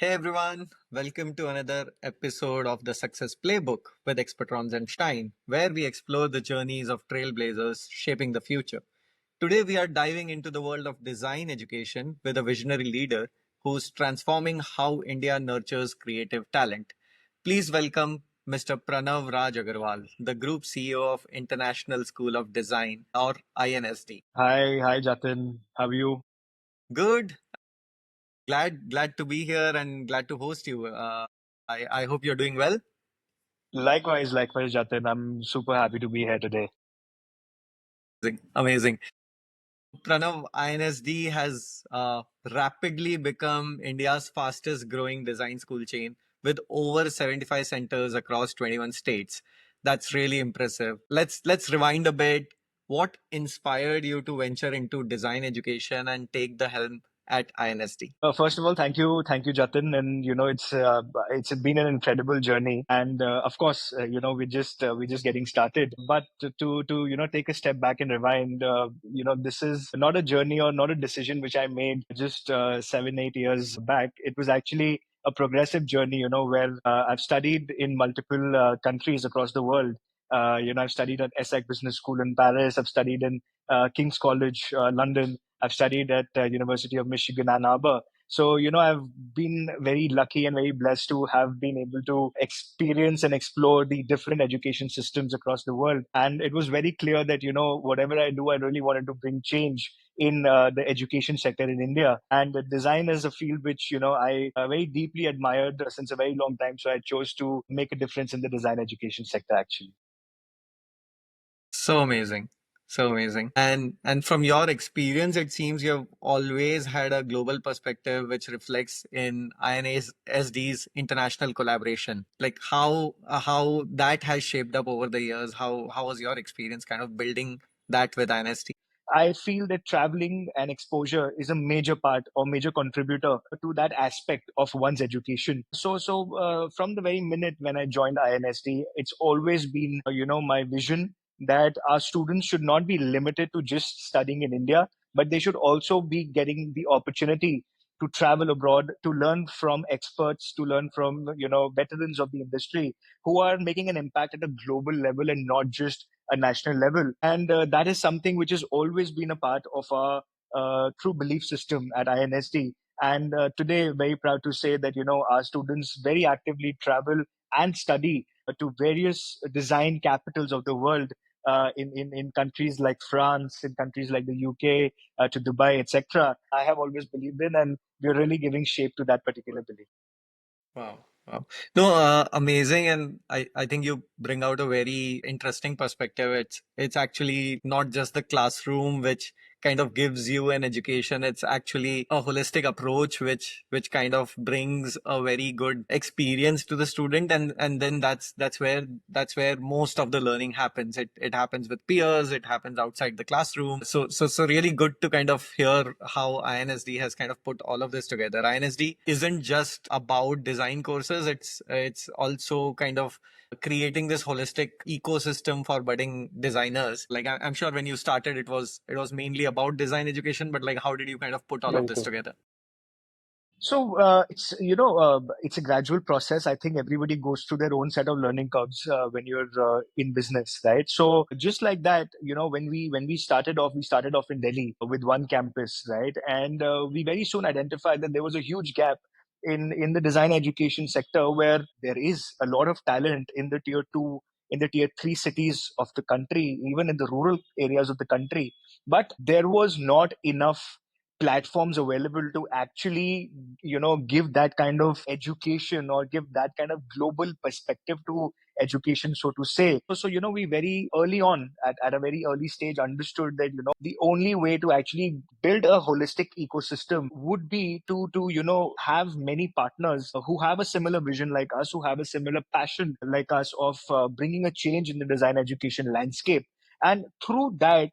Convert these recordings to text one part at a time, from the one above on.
Hey everyone, welcome to another episode of the Success Playbook with Expertrons and Stein, where we explore the journeys of trailblazers shaping the future. Today we are diving into the world of design education with a visionary leader who's transforming how India nurtures creative talent. Please welcome Mr. Pranav Raj Aggarwal, the Group CEO of International School of Design or INSD. Hi, Jatin. How are you? Good. Glad to be here and glad to host you. I hope you're doing well. Likewise, Jatin. I'm super happy to be here today. Amazing. Pranav, INSD has rapidly become India's fastest growing design school chain with over 75 centers across 21 states. That's really impressive. Let's rewind a bit. What inspired you to venture into design education and take the helm at INSD? First of all, thank you, Jatin. And it's been an incredible journey. And of course, we're just getting started. But to take a step back and rewind, this is not a journey or not a decision which I made just 7, 8 years back. It was actually a progressive journey. Where I've studied in multiple countries across the world. I've studied at ESSEC Business School in Paris. I've studied in King's College, London. I've studied at University of Michigan, Ann Arbor. So, I've been very lucky and very blessed to have been able to experience and explore the different education systems across the world. And it was very clear that, whatever I do, I really wanted to bring change in the education sector in India. And design is a field which, I very deeply admired since a very long time. So I chose to make a difference in the design education sector, actually. So amazing. So amazing. And from your experience, it seems you've always had a global perspective which reflects in INSD's international collaboration. Like how that has shaped up over the years. How was your experience kind of building that with INSD? I feel that traveling and exposure is a major part or major contributor to that aspect of one's education. So from the very minute when I joined INSD, it's always been, my vision that our students should not be limited to just studying in India, but they should also be getting the opportunity to travel abroad, to learn from experts, to learn from, veterans of the industry who are making an impact at a global level and not just a national level. And that is something which has always been a part of our true belief system at INSD. And today, very proud to say that, our students very actively travel and study to various design capitals of the world. In countries like France, in countries like the UK, to Dubai, etc. I have always believed in, and we're really giving shape to that particular belief. Wow. Wow. No, amazing. And I think you bring out a very interesting perspective. It's actually not just the classroom which kind of gives you an education. It's actually a holistic approach which kind of brings a very good experience to the student. And then that's where most of the learning happens. It happens with peers, it happens outside the classroom. So really good to kind of hear how INSD has kind of put all of this together. INSD isn't just about design courses, it's also kind of creating this holistic ecosystem for budding designers. Like I'm sure when you started it was mainly about design education, but like how did you kind of put all of Very this true. together? So it's a gradual process. I think everybody goes through their own set of learning curves when you're in business, right? So just like that, when we started off in Delhi with one campus, right? And we very soon identified that there was a huge gap in the design education sector where there is a lot of talent in the tier two, in the tier three cities of the country, even in the rural areas of the country, but there was not enough platforms available to actually give that kind of education or give that kind of global perspective to education, so to say. So we very early on at a very early stage understood that the only way to actually build a holistic ecosystem would be to have many partners who have a similar vision like us, who have a similar passion like us of bringing a change in the design education landscape. And through that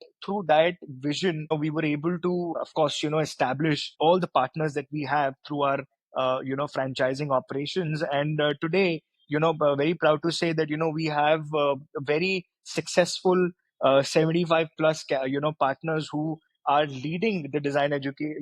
vision, we were able to, of course, establish all the partners that we have through our franchising operations. And today, very proud to say that we have a very successful 75 plus partners who are leading the design education,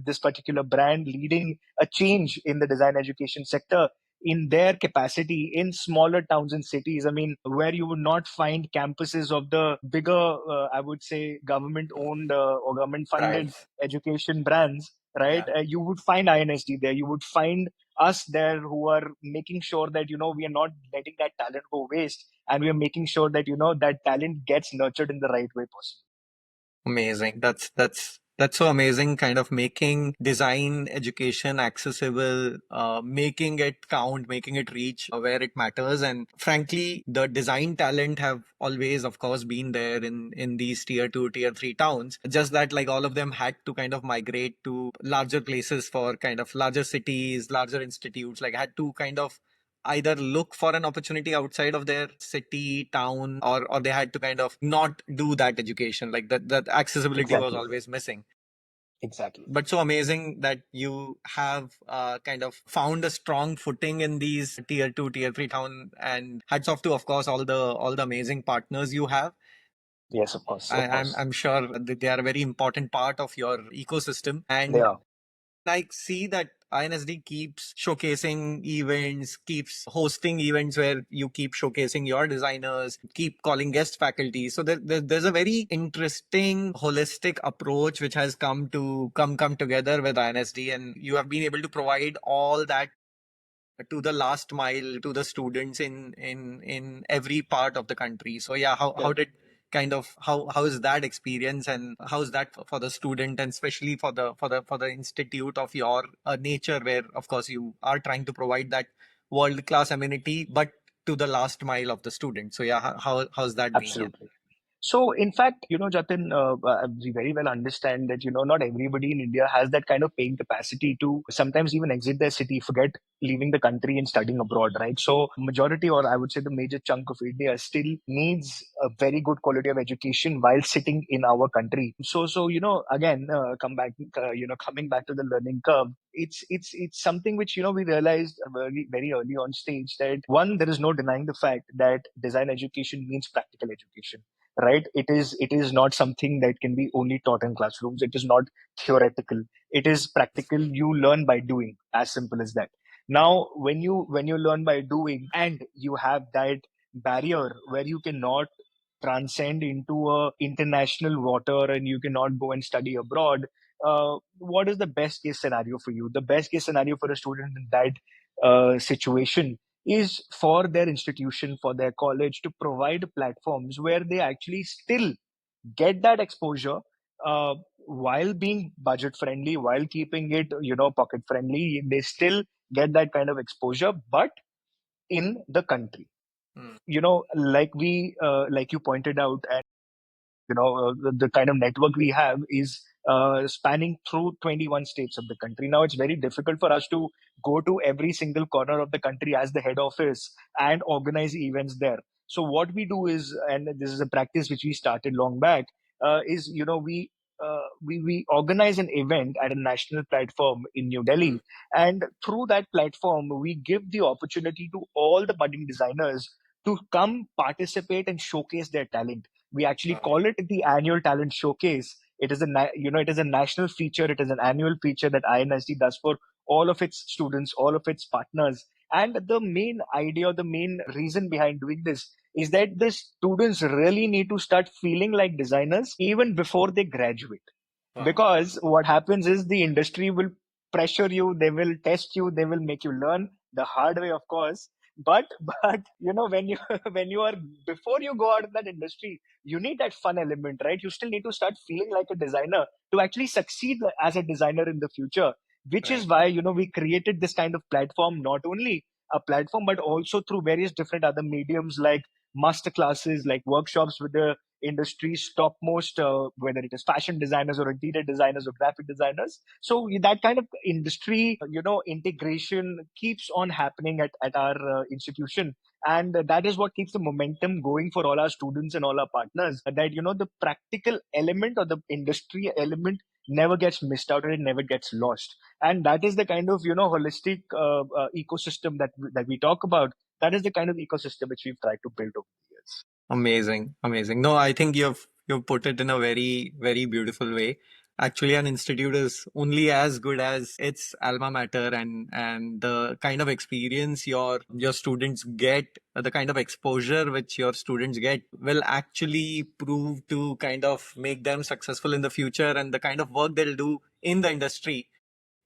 this particular brand leading a change in the design education sector in their capacity in smaller towns and cities. I mean, where you would not find campuses of the bigger, I would say, government owned or government funded Right. education brands, right? Yeah. You would find INSD there. You would find us there who are making sure that, we are not letting that talent go waste, and we are making sure that, that talent gets nurtured in the right way possible. Amazing. That's so amazing. Kind of making design education accessible, making it count, making it reach where it matters. And frankly, the design talent have always, of course, been there in these tier two, tier three towns. Just that, like all of them had to kind of migrate to larger places for kind of larger cities, larger institutes. Like had to kind of either look for an opportunity outside of their city town, or they had to kind of not do that education, like that accessibility was Exactly. always missing. Exactly. But so amazing that you have kind of found a strong footing in these tier 2 tier 3 town, and hats off to, of course, all the amazing partners you have. Yes, of course. Of course. I'm sure that they are a very important part of your ecosystem. They And are. I see that INSD keeps showcasing events, keeps hosting events where you keep showcasing your designers, keep calling guest faculty. So there's a very interesting holistic approach which has come together with INSD, and you have been able to provide all that to the last mile to the students in every part of the country. So yeah, how Correct. did kind of how is that experience, and how is that for the student, and especially for the institute of your nature, where of course you are trying to provide that world class amenity but to the last mile of the student. So yeah, how's that being? Yeah. Absolutely. So, in fact, Jatin, we very well understand that, not everybody in India has that kind of paying capacity to sometimes even exit their city, forget leaving the country and studying abroad, right? So, majority, or I would say the major chunk of India still needs a very good quality of education while sitting in our country. So, again, coming back to the learning curve, it's something which, we realized very, very early on stage that one, there is no denying the fact that design education means practical education, right? It is not something that can be only taught in classrooms. It is not theoretical. It is practical. You learn by doing, as simple as that. Now, when you learn by doing, and you have that barrier where you cannot transcend into a international water and you cannot go and study abroad, what is the best case scenario for you? The best case scenario for a student in that situation is for their institution, for their college to provide platforms where they actually still get that exposure, while being budget friendly, while keeping it, pocket friendly. They still get that kind of exposure, but in the country. Mm. Like you pointed out, and the kind of network we have is spanning through 21 states of the country. Now it's very difficult for us to go to every single corner of the country as the head office and organize events there. So what we do is, and this is a practice which we started long back, is we organize an event at a national platform in New Mm. Delhi, and through that platform we give the opportunity to all the budding designers to come participate and showcase their talent. We actually Wow. call it the annual talent showcase. It is it is a national feature. It is an annual feature that INSD does for all of its students, all of its partners. And the main idea, the main reason behind doing this is that the students really need to start feeling like designers even before they graduate. Wow. Because what happens is the industry will pressure you, they will test you, they will make you learn the hard way, of course. But but when you when you are before you go out in that industry, you need that fun element, right? You still need to start feeling like a designer to actually succeed as a designer in the future, which is Right. why we created this kind of platform, not only a platform but also through various different other mediums like master classes, like workshops with the industry's topmost, whether it is fashion designers or interior designers or graphic designers. So that kind of industry, integration keeps on happening at our institution. And that is what keeps the momentum going for all our students and all our partners, that, the practical element or the industry element never gets missed out and it never gets lost. And that is the kind of, holistic ecosystem that we talk about. That is the kind of ecosystem which we've tried to build over the years. Amazing, amazing. No, I think you've you put it in a very, very beautiful way. Actually, an institute is only as good as its alma mater, and the kind of experience your students get, the kind of exposure which your students get will actually prove to kind of make them successful in the future, and the kind of work they'll do in the industry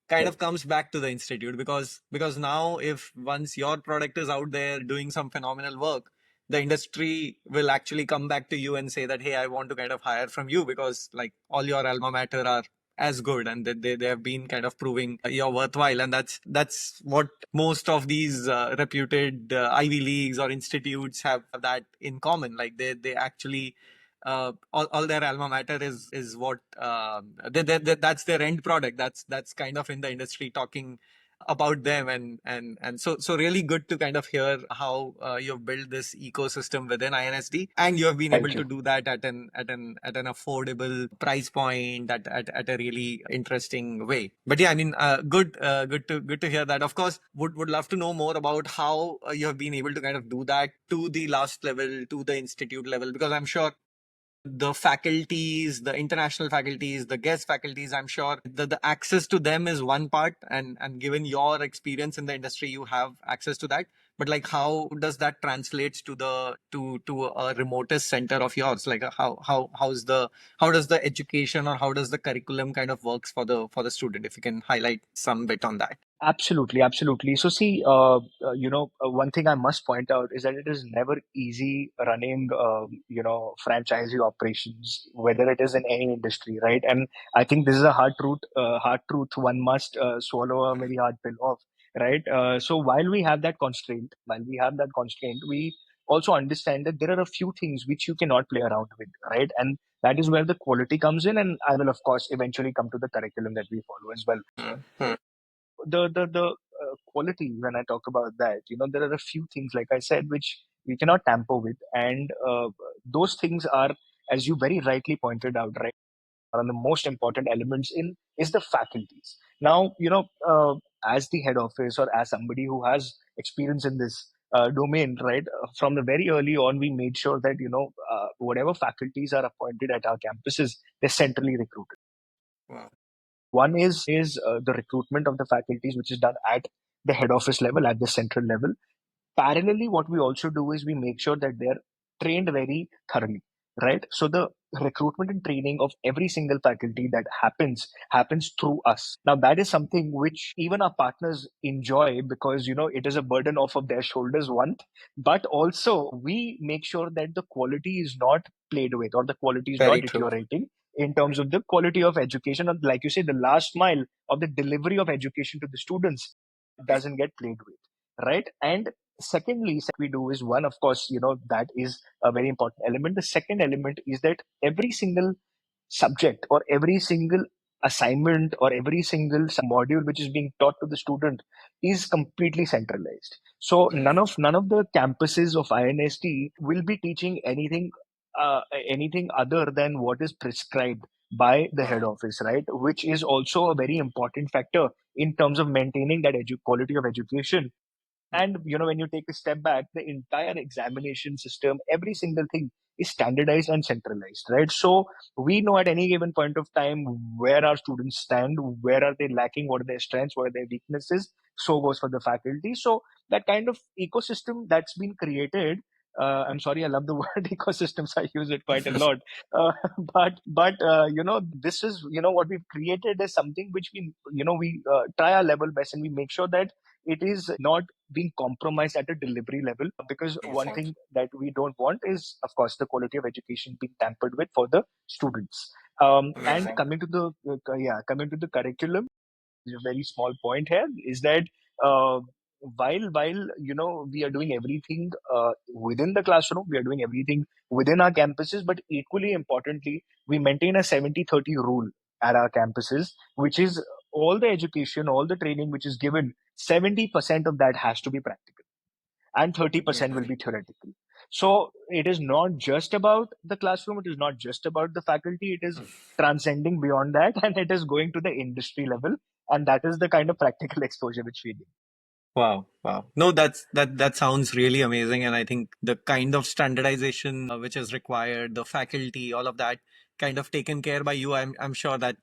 kind of comes back to the institute, because now if once your product is out there doing some phenomenal work, the industry will actually come back to you and say that, hey, I want to kind of hire from you, because like all your alma mater are as good, and they have been kind of proving you're worthwhile. And that's what most of these reputed ivy leagues or institutes have that in common. Like they actually all their alma mater is what that's their end product. That's kind of in the industry talking about them. And so really good to kind of hear how you've built this ecosystem within INSD, and you have been able Thank to you. do that at an affordable price point, at a really interesting way. But yeah, I mean, good to hear that. Of course, would love to know more about how you have been able to kind of do that to the last level, to the institute level, because I'm sure the faculties, the international faculties, the guest faculties, I'm sure the access to them is one part, and given your experience in the industry, you have access to that. But like, how does that translates to the to a remotest center of yours? Like, how does the education, or how does the curriculum kind of works for the student? If you can highlight some bit on that. Absolutely, absolutely. So, see, one thing I must point out is that it is never easy running, franchisee operations, whether it is in any industry, right? And I think this is a hard truth one must swallow a very hard pill of, right? So, while we have that constraint, we also understand that there are a few things which you cannot play around with, right? And that is where the quality comes in. And I will, of course, eventually come to the curriculum that we follow as well. Mm-hmm. The quality, when I talk about that, there are a few things, like I said, which we cannot tamper with, and those things are, as you very rightly pointed out, right, are the most important elements in is the faculties. Now, as the head office, or as somebody who has experience in this domain, right, from the very early on, we made sure that whatever faculties are appointed at our campuses, they're centrally recruited. Wow. One is the recruitment of the faculties, which is done at the head office level, at the central level. Parallelly, what we also do is we make sure that they're trained very thoroughly, right? So the recruitment and training of every single faculty that happens through us. Now, that is something which even our partners enjoy, because it is a burden off of their shoulders, one, but also we make sure that the quality is not played with, or the quality is not Very true. deteriorating in terms of the quality of education, and like you say, the last mile of the delivery of education to the students doesn't get played with, right? And secondly, we do is, one, of course, that is a very important element. The second element is that every single subject, or every single assignment, or every single module which is being taught to the student is completely centralized. So none of the campuses of INST will be teaching anything other than what is prescribed by the head office, right? Which is also a very important factor in terms of maintaining that quality of education. And when you take a step back, the entire examination system, every single thing is standardized and centralized, right? So we know at any given point of time where our students stand, where are they lacking, what are their strengths, what are their weaknesses. So goes for the faculty. So that kind of ecosystem that's been created, I'm sorry, I love the word ecosystems, I use it quite a lot. uh, but this is, what we've created is something which we try our level best, and we make sure that it is not being compromised at a delivery level, because one Amazing. thing that we don't want is, of course, the quality of education being tampered with for the students. And Amazing. coming to the curriculum, a very small point here is that uh, while we are doing everything within the classroom, we are doing everything within our campuses, but equally importantly, we maintain a 70-30 rule at our campuses, which is all the education, all the training which is given, 70% of that has to be practical, and 30% will Amazing. be theoretical. So it is not just about the classroom, it is not just about the faculty, it is transcending beyond that, and it is going to the industry level. And that is the kind of practical exposure which we need. Wow, wow. No, that sounds really amazing, and I think the kind of standardization which is required, the faculty, all of that kind of taken care by you. I'm sure that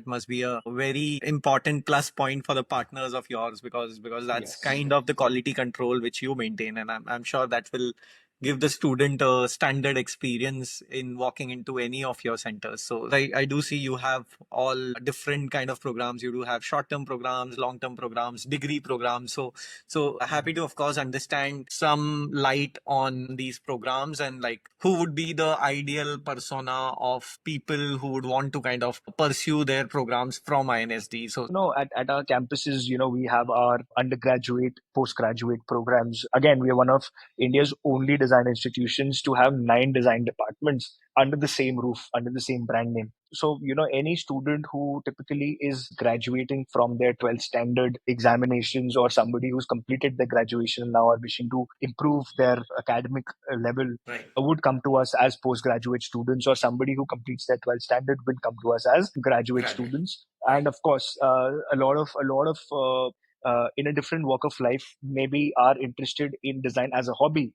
must be a very important plus point for the partners of yours, because that's Yes. kind of the quality control which you maintain, and I'm sure that will give the student a standard experience in walking into any of your centers. So I do see you have all different kind of programs. You do have short-term programs, long-term programs, degree programs. So happy to, of course, understand some light on these programs, and like who would be the ideal persona of people who would want to kind of pursue their programs from INSD. So At our campuses, we have our undergraduate, postgraduate programs. Again, we are one of India's only design institutions to have 9 design departments under the same roof, under the same brand name. So, any student who typically is graduating from their 12th standard examinations, or somebody who's completed their graduation and now are wishing to improve their academic level, right, would come to us as postgraduate students, or somebody who completes their 12th standard will come to us as graduate graduate, students. right, And of course, in a different walk of life, maybe are interested in design as a hobby,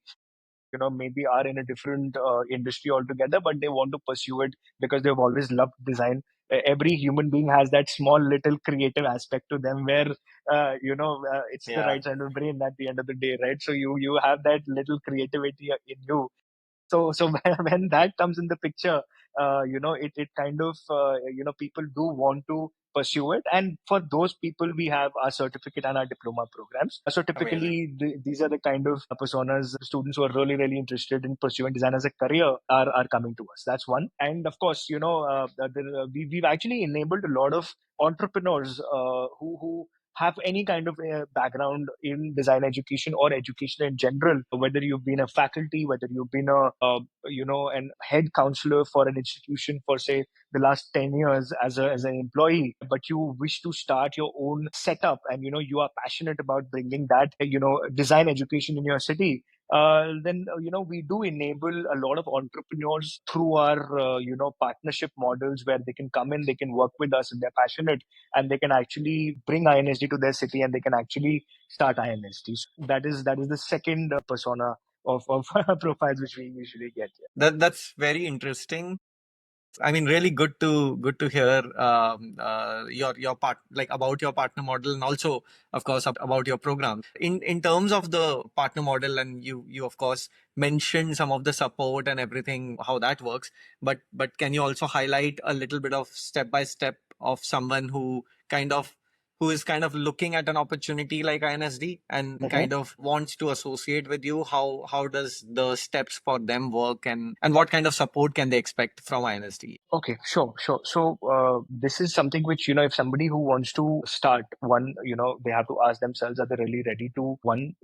maybe are in a different industry altogether, but they want to pursue it because they've always loved design. Every human being has that small little creative aspect to them, where it's the yeah, right side of the brain at the end of the day, right? So you have that little creativity in you. So when that comes in the picture, it kind of, people do want to pursue it. And for those people, we have our certificate and our diploma programs. So amazing. typically, these are the kind of personas, students who are really, really interested in pursuing design as a career are coming to us. That's one. And of course, we've actually enabled a lot of entrepreneurs who have any kind of background in design education or education in general, whether you've been a faculty, whether you've been an head counselor for an institution for, say, the last 10 years as an employee, but you wish to start your own setup, and you are passionate about bringing that design education in your city. Then we do enable a lot of entrepreneurs through our partnership models, where they can come in, they can work with us if they're passionate, and they can actually bring INSD to their city, and they can actually start INSD. So that is the second persona of profiles which we usually get. That's very interesting. I mean, really good to hear your part, like about your partner model, and also, of course, about your program. In terms of the partner model, and you of course mentioned some of the support and everything, how that works. But can you also highlight a little bit of step by step of someone who is kind of looking at an opportunity like INSD and Mhm. kind of wants to associate with you? How does the steps for them work, and what kind of support can they expect from INSD? Okay, sure. So this is something which, if somebody who wants to start one, they have to ask themselves, are they really ready to, one,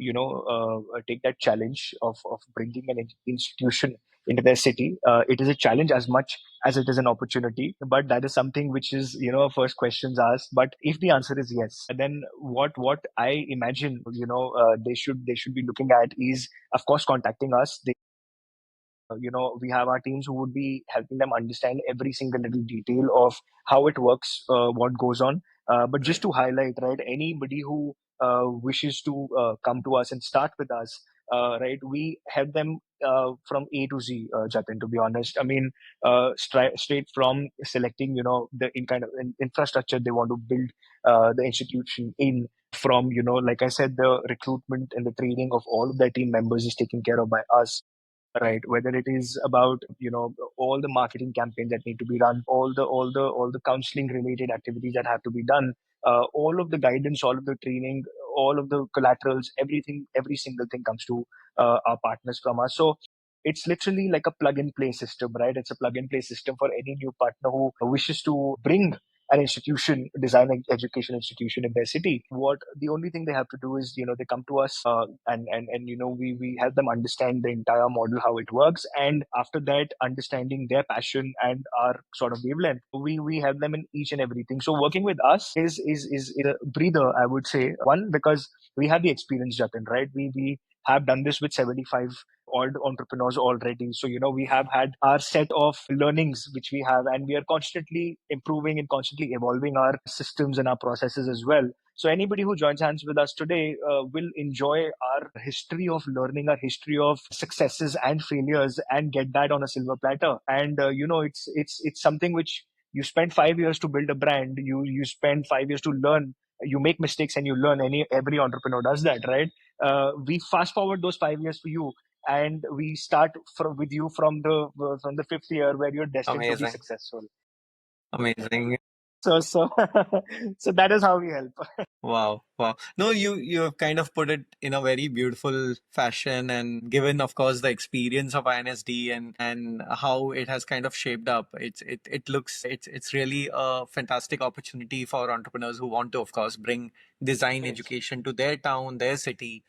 take that challenge of bringing an institution into their city? It is a challenge as much as it is an opportunity, but that is something which is, first questions asked. But if the answer is yes, then what I imagine, they should be looking at is, of course, contacting us. We have our teams who would be helping them understand every single little detail of how it works, what goes on. But just Right. to highlight, right, anybody who wishes to come to us and start with us, right, we help them from A to Z, Jatin, to be honest. I mean, straight from selecting, the in kind of infrastructure they want to build the institution in, from, like I said, the recruitment and the training of all of their team members is taken care of by us, right? Whether it is about all the marketing campaigns that need to be run, all the counseling related activities that have to be done, all of the guidance, all of the training, all of the collaterals, everything, every single thing comes to our partners from us. So it's literally like a plug and play system, right? It's a plug and play system for any new partner who wishes to bring an institution, design education institution in their city. What the only thing they have to do is, they come to us, and we help them understand the entire model, how it works, and after that, understanding their passion and our sort of wavelength, we help them in each and everything. So working with us is a breather, I would say. One, because we have the experience, Jatin, right? We have done this with 75 odd entrepreneurs already. So, we have had our set of learnings which we have, and we are constantly improving and constantly evolving our systems and our processes as well. So anybody who joins hands with us today will enjoy our history of learning, our history of successes and failures, and get that on a silver platter. And it's something which you spend 5 years to build a brand. You spend 5 years to learn. You make mistakes and you learn. Every entrepreneur does that, right? We fast forward those 5 years for you, and we start with you from the fifth year where you're destined to be Amazing. successful. Amazing. So so that is how we help. Wow, wow. No, you have kind of put it in a very beautiful fashion, and given, of course, the experience of INSD and how it has kind of shaped up. It looks it's really a fantastic opportunity for entrepreneurs who want to, of course, bring design Yes. education to their town, their city.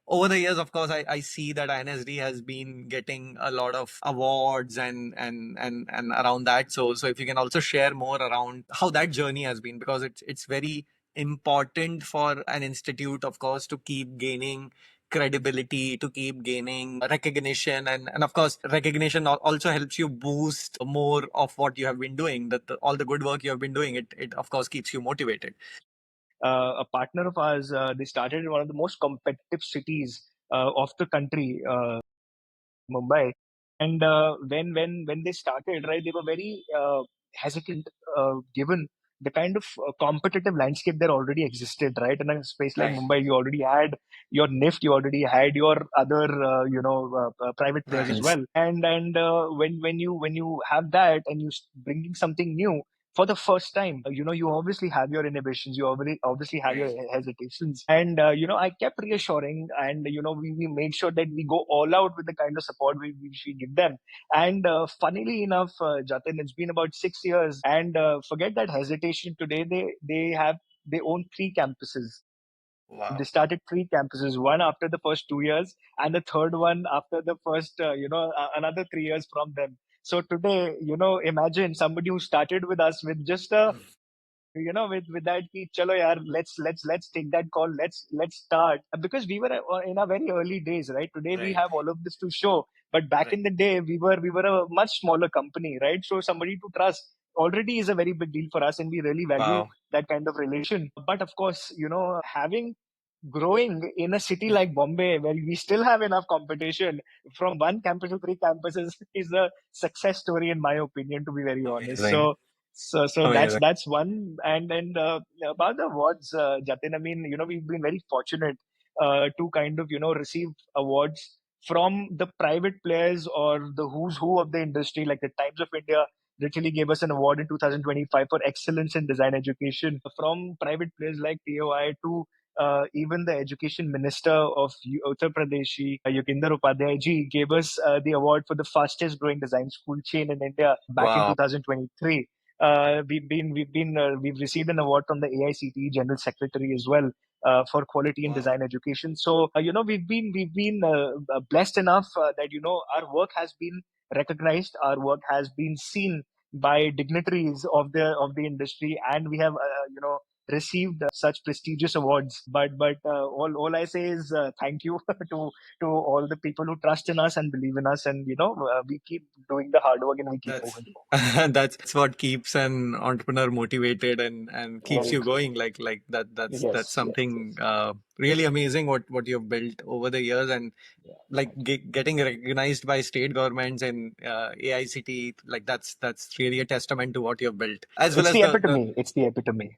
Over the years, of course, I see that INSD has been getting a lot of awards and around that. So if you can also share more around how that journey has been, because it's very important for an institute, of course, to keep gaining credibility, to keep gaining recognition, and of course recognition also helps you boost more of what you have been doing, that all the good work you have been doing, it of course keeps you motivated. A partner of ours, they started in one of the most competitive cities of the country, Mumbai. And when they started, right, they were very hesitant, given the kind of competitive landscape that already existed, right? In a space like Right. Mumbai, you already had your NIFT, you already had your other, private players as Right. well. And when you have that and bringing something new for the first time, you obviously have your inhibitions, you obviously have your Right. hesitations. And I kept reassuring, and we made sure that we go all out with the kind of support we give them. And funnily enough, Jatin, it's been about 6 years, and forget that hesitation. Today they own three campuses. They Wow. started three campuses, one after the first 2 years, and the third one after the first, another 3 years from them. So today, imagine somebody who started with us with just a, with that ki, chalo yaar, let's take that call, let's start, because we were in our very early days, right? Today we Right. have all of this to show, but back Right. in the day we were a much smaller company, right? So somebody to trust already is a very big deal for us, and we really value Wow. that kind of relation. But of course, having growing in a city like Bombay, where we still have enough competition, from one campus to three campuses, is a success story, in my opinion, to be very honest. Amazing. So that's Amazing. that's one. And about the awards, Jatin, I mean, we've been very fortunate to kind of receive awards from the private players or the who's who of the industry, like the Times of India literally gave us an award in 2025 for excellence in design education, from private players like TOI to even the education minister of Uttar Pradesh, Yoginder Upadhyay ji, gave us the award for the fastest growing design school chain in India back in Wow. 2023. We've received an award from the AICTE General Secretary as well for quality in Wow. design education. So we've been blessed enough that our work has been recognized, our work has been seen by dignitaries of the industry, and we have received such prestigious awards. But all I say is thank you to all the people who trust in us and believe in us, and we keep doing the hard work and we keep That's moving forward. that's what keeps an entrepreneur motivated and keeps Right. you going. Like that. That's Yes. Yes. something Yes. really amazing what you've built over the years, and Yeah. like Thank you. getting recognized by state governments and AICT. Like that's really a testament to what you've built, as well It's as the the epitome. It's the epitome.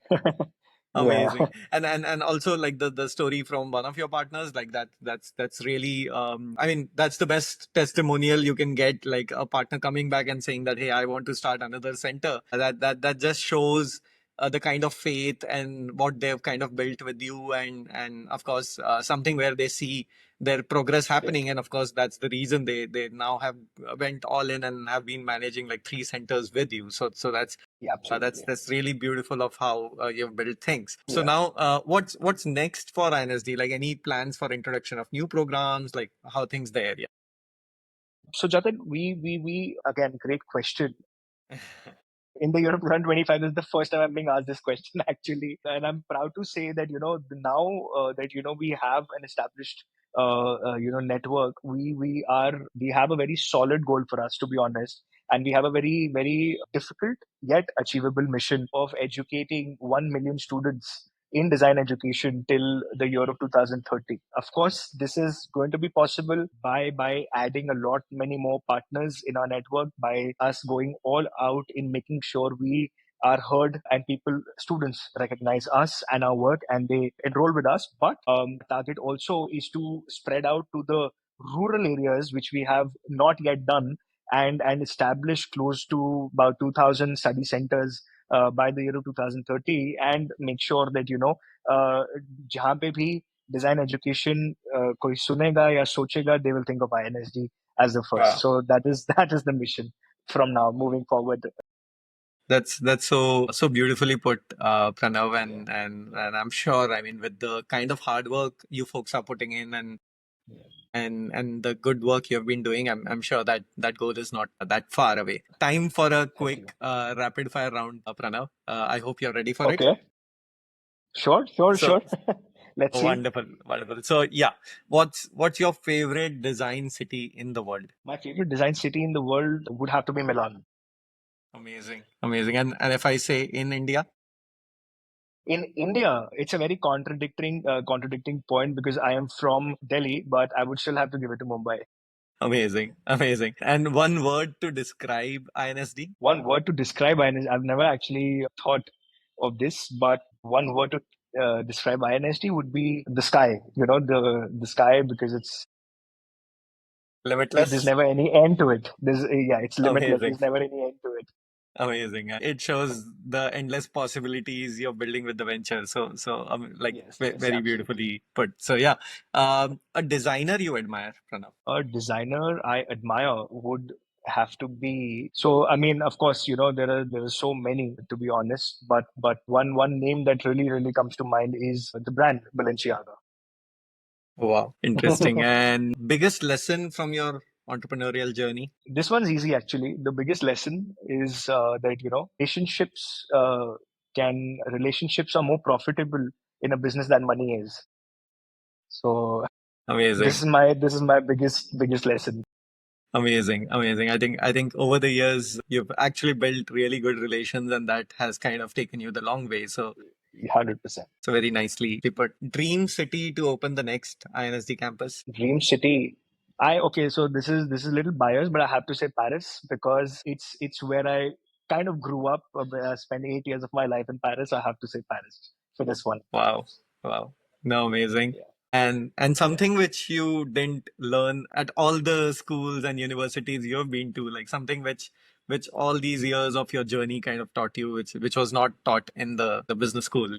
Yeah. amazing. And also like the story from one of your partners, like that's really I mean, that's the best testimonial you can get, like a partner coming back and saying that, hey, I want to start another center. That just shows the kind of faith and what they've kind of built with you, and of course something where they see their progress Yes. happening, and of course that's the reason they now have went all in and have been managing like three centers with you. So that's Yeah, that's absolutely. that's really beautiful of how you've built things. So Yeah. now, what's next for INSD? Like any plans for introduction of new programs? Like how things there? Yeah. So Jatin, we again, great question. In the year of 2025, this is the first time I'm being asked this question, actually. And I'm proud to say that, now that, we have an established network, we have a very solid goal for us, to be honest, and we have a very difficult yet achievable mission of educating 1 million students in design education till the year of 2030. Of course, this is going to be possible by adding a lot many more partners in our network, by us going all out in making sure we are heard and people, students recognize us and our work and they enroll with us. But target also is to spread out to the rural areas, which we have not yet done, and establish close to about 2000 study centers by the year of 2030, and make sure that जहाँ पे भी design education कोई सुनेगा या सोचेगा, they will think of INSD as the first. Wow. So that is the mission from now moving forward. That's so beautifully put, Pranav, Yeah. and I'm sure, I mean, with the kind of hard work you folks are putting in, Yeah. and the good work you've been doing, I'm sure that that goal is not that far away. Time for a Thank you. quick rapid fire round, Pranav. I hope you're ready for it. Okay. Sure, sure, So sure. Let's see. wonderful, wonderful. So yeah, what's your favorite design city in the world? My favorite design city in the world would have to be Milan. Amazing, amazing. And if I say in India, In India, it's a very contradicting point because I am from Delhi, but I would still have to give it to Mumbai. amazing, amazing. And one word to describe INSD. One word to describe INSD, I've never actually thought of this, but one word to describe INSD would be the sky. The sky, because there's Limitless. never any end to it. It's limitless. Amazing. There's never any end to it. Amazing. It shows the endless possibilities you're building with the venture. Like Yes, yes, very absolutely. beautifully put. So yeah, a designer you admire, Pranav. A designer I admire would have to be, so I mean, of course, there are so many, to be honest, but one name that really comes to mind is the brand Balenciaga. Wow, interesting. And biggest lesson from your entrepreneurial journey? This one's easy, actually. The biggest lesson is that relationships are more profitable in a business than money is. So this Amazing. is my biggest lesson. Amazing, amazing. I think over the years you've actually built really good relations, and that has kind of taken you the long way. So 100%. very nicely put. Dream city to open the next INSD campus. Dream city. I Okay, so this is a little biased, but I have to say Paris because it's where I kind of grew up. I spent 8 years of my life in Paris. So I have to say Paris for this one. Wow, wow. No, amazing. Yeah, And yeah. something which you didn't learn at all the schools and universities you've been to, like something which all these years of your journey kind of taught you, which was not taught in the business school.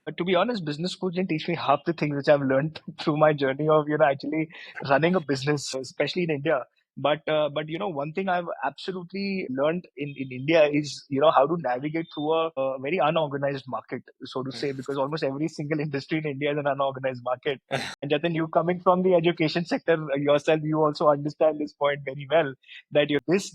But to be honest, business school didn't teach me half the things which I've learned through my journey of actually running a business, especially in India. But one thing I've absolutely learned in India is how to navigate through a very unorganized market, so to say, because almost every single industry in India is an unorganized market. And Jatin, you coming from the education sector yourself, you also understand this point very well. That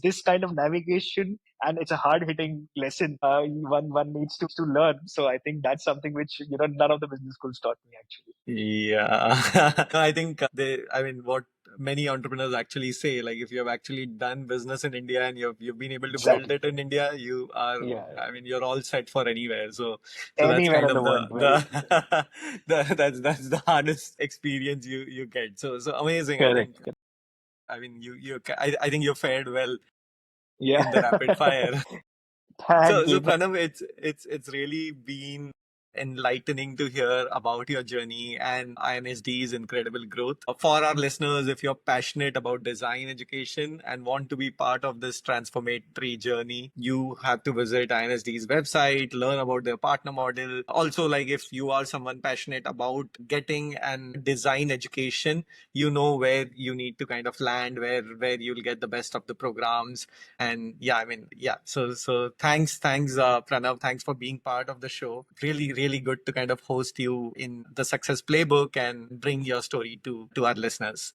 this kind of navigation, and it's a hard hitting lesson one needs to learn. So I think that's something which none of the business schools taught me, actually. Yeah. No, I think I mean, what many entrepreneurs actually say, like if you have actually done business in India and you've been able to build Exactly. it in India, you are, Yeah. I mean, you're all set for anywhere. So that's Anywhere kind in the of world. Very that's the hardest experience you get. So amazing. I think, correct. I mean, I think you fared well Yeah. in the rapid fire. So, Thank so you. Pranav, it's really been enlightening to hear about your journey and INSD's incredible growth. For our listeners, if you're passionate about design education and want to be part of this transformatory journey, you have to visit INSD's website, learn about their partner model. Also, like if you are someone passionate about getting an design education, you know where you need to kind of land, where you'll get the best of the programs. And yeah, I mean, yeah. So thanks, Pranav. Thanks for being part of the show. Really good to kind of host you in the Success Playbook and bring your story to our listeners.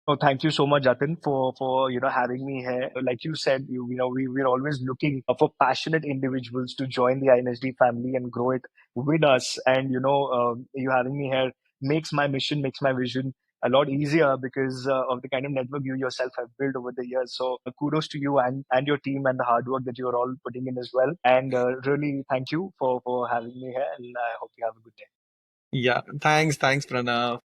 Oh, thank you so much, Jatin, for having me here. Like you said, we're always looking for passionate individuals to join the INSD family and grow it with us. And you having me here makes my mission, makes my vision a lot easier because of the kind of network you yourself have built over the years. So kudos to you and your team and the hard work that you're all putting in as well. And really thank you for having me here. And I hope you have a good day. Yeah. Thanks. Thanks, Pranav.